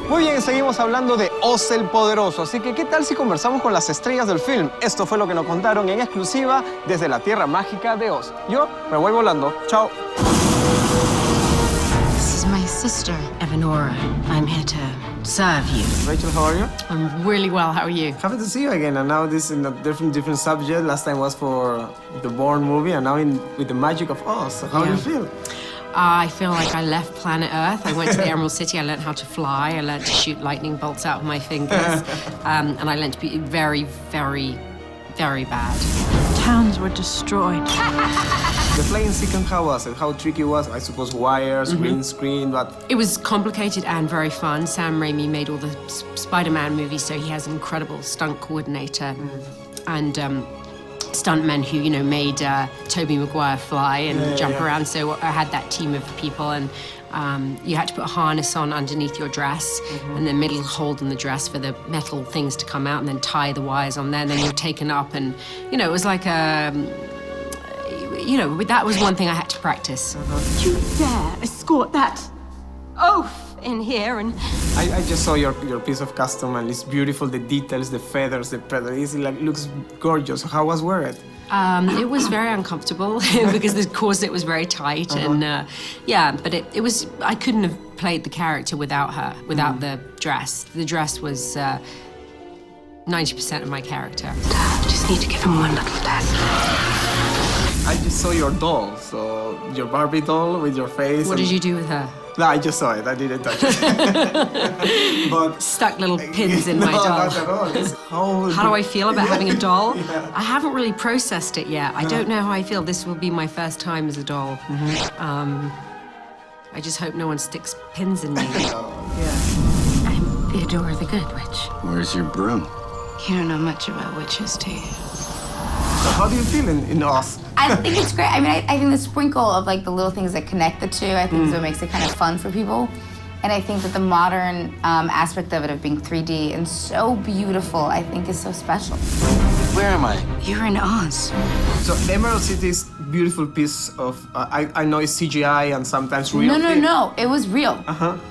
Muy bien, seguimos hablando de Oz el Poderoso, así que ¿qué tal si conversamos con las estrellas del film? Esto fue lo que nos contaron en exclusiva desde la tierra mágica de Oz. Yo me voy volando. Chao. This is my sister, Evanora. I'm here to serve you. Rachel, how are you? I'm really well. How are you? Happy to see you again, and now this is in a different subject. Last time was for the Bourne movie, and now with the magic of Oz. So how do you feel? I feel like I left planet Earth. I went to the Emerald City. I learned how to fly. I learned to shoot lightning bolts out of my fingers. And I learned to be very, very, very bad. Towns were destroyed. The playing sequence, how was it? How tricky was it? I suppose wires, green screen, but... It was complicated and very fun. Sam Raimi made all the Spider-Man movies, so he has an incredible stunt coordinator. And stuntmen who, you know, made Tobey Maguire fly and jump around. So I had that team of people, and you had to put a harness on underneath your dress, and then middle hold in the dress for the metal things to come out, and then tie the wires on there, and then you're taken up, and, you know, it was like a... You know, that was one thing I had to practice. You dare escort that oaf in here and... I just saw your piece of costume, and it's beautiful, the details, the feathers, the feathers, it like, looks gorgeous. How was wear it? It was very uncomfortable because the corset was very tight, and yeah, but it was, I couldn't have played the character without her, without the dress. The dress was 90% of my character. Just need to give him one little test. I just saw your doll, so your Barbie doll with your face. What did you do with her? No, I just saw it. I didn't touch it. But stuck little pins in my doll. Not at all. How do I feel about having a doll? I haven't really processed it yet. I don't know how I feel. This will be my first time as a doll. I just hope no one sticks pins in me. I'm Theodora the Good Witch. Where's your broom? You don't know much about witches, do you? So how do you feel in Oz? I think it's great. I mean, I think the sprinkle of like the little things that connect the two, I think is what makes it kind of fun for people. And I think that the modern aspect of it, of being 3D and so beautiful, I think is so special. Where am I? You're in Oz. So the Emerald City is a beautiful piece of, I know it's CGI and sometimes real. No, it was real.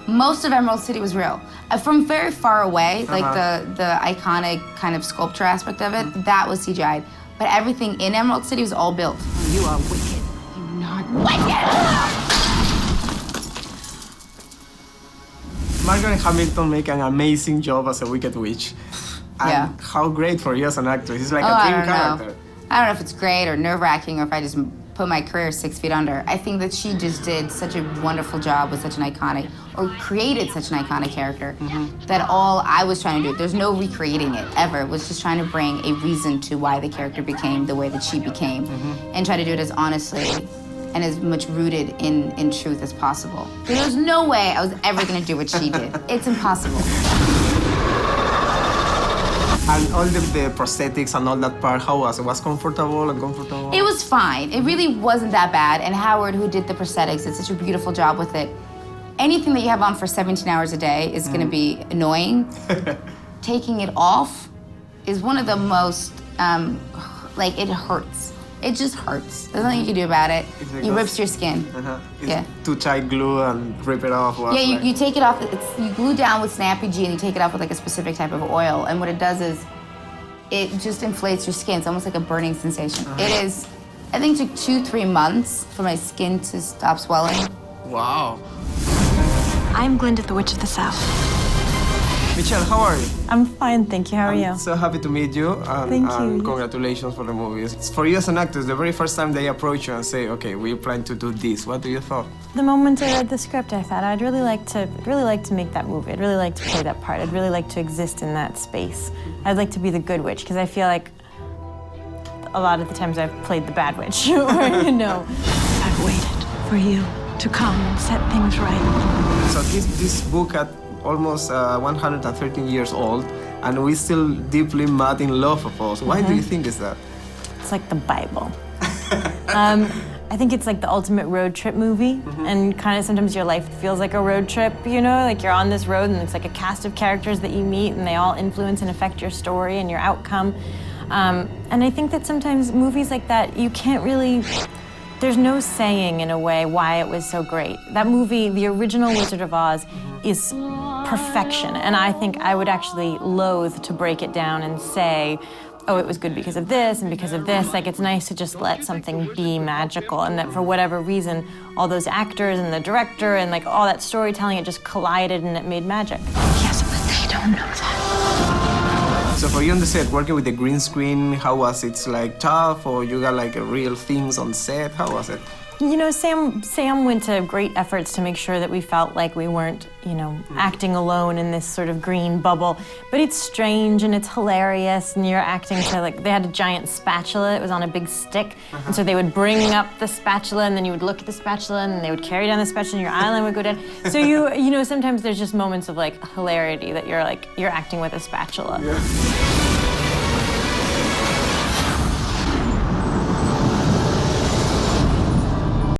Most of Emerald City was real. From very far away, like the iconic kind of sculpture aspect of it, that was CGI. But everything in Emerald City was all built. You are wicked. You're not Wicked! Margaret Hamilton make an amazing job as a Wicked Witch. And how great for you as an actress. It's like a dream character. I don't know if it's great or nerve-wracking or if I just put my career 6 feet under. I think that she just did such a wonderful job with such an iconic, or created such an iconic character, that all I was trying to do, there's no recreating it ever, it was just trying to bring a reason to why the character became the way that she became, and try to do it as honestly and as much rooted in truth as possible. There's no way I was ever gonna do what she did. It's impossible. And all the prosthetics and all that part, how was it? Was comfortable, uncomfortable? It was fine. It really wasn't that bad. And Howard, who did the prosthetics, did such a beautiful job with it. Anything that you have on for 17 hours a day is gonna be annoying. Taking it off is one of the most, like, it hurts. It just hurts. There's nothing you can do about it. It rips your skin. It's too tight glue and rip it off. Yeah, you take it off, you glue down with Snappy G and you take it off with like a specific type of oil. And what it does is, it just inflates your skin. It's almost like a burning sensation. It is, I think it took 2-3 months for my skin to stop swelling. Wow. I'm Glinda the Witch of the South. Michelle, how are you? I'm fine, thank you. How are you? I'm so happy to meet you. Thank you. And congratulations for the movie. It's for you as an actor, the very first time they approach you and say, okay, we plan to do this. What do you thought? The moment I read the script, I thought I'd really like to make that movie. I'd really like to play that part. I'd really like to exist in that space. I'd like to be the good witch, because I feel like a lot of the times I've played the bad witch, or, you know. I've waited for you to come and set things right. So this book at almost 113 years old, and we're still deeply mad in love of Oz. Why do you think is that? It's like the Bible. I think it's like the ultimate road trip movie, and kind of sometimes your life feels like a road trip, you know? Like you're on this road and it's like a cast of characters that you meet and they all influence and affect your story and your outcome. And I think that sometimes movies like that, you can't really, there's no saying in a way why it was so great. That movie, the original Wizard of Oz, is perfection. And I think I would actually loathe to break it down and say, oh, it was good because of this and because of this. Like, it's nice to just let something be magical, and that for whatever reason, all those actors and the director and like all that storytelling, it just collided and it made magic. Yes, but they don't know that. So for you on the set, working with the green screen, how was it? It's like tough, or you got like real things on set? How was it? You know, Sam went to great efforts to make sure that we felt like we weren't, you know, acting alone in this sort of green bubble. But it's strange and it's hilarious, and you're acting to, like, they had a giant spatula. It was on a big stick, and so they would bring up the spatula, and then you would look at the spatula, and they would carry down the spatula, and your eyeliner would go down. So you know, sometimes there's just moments of like hilarity that you're acting with a spatula. Yeah.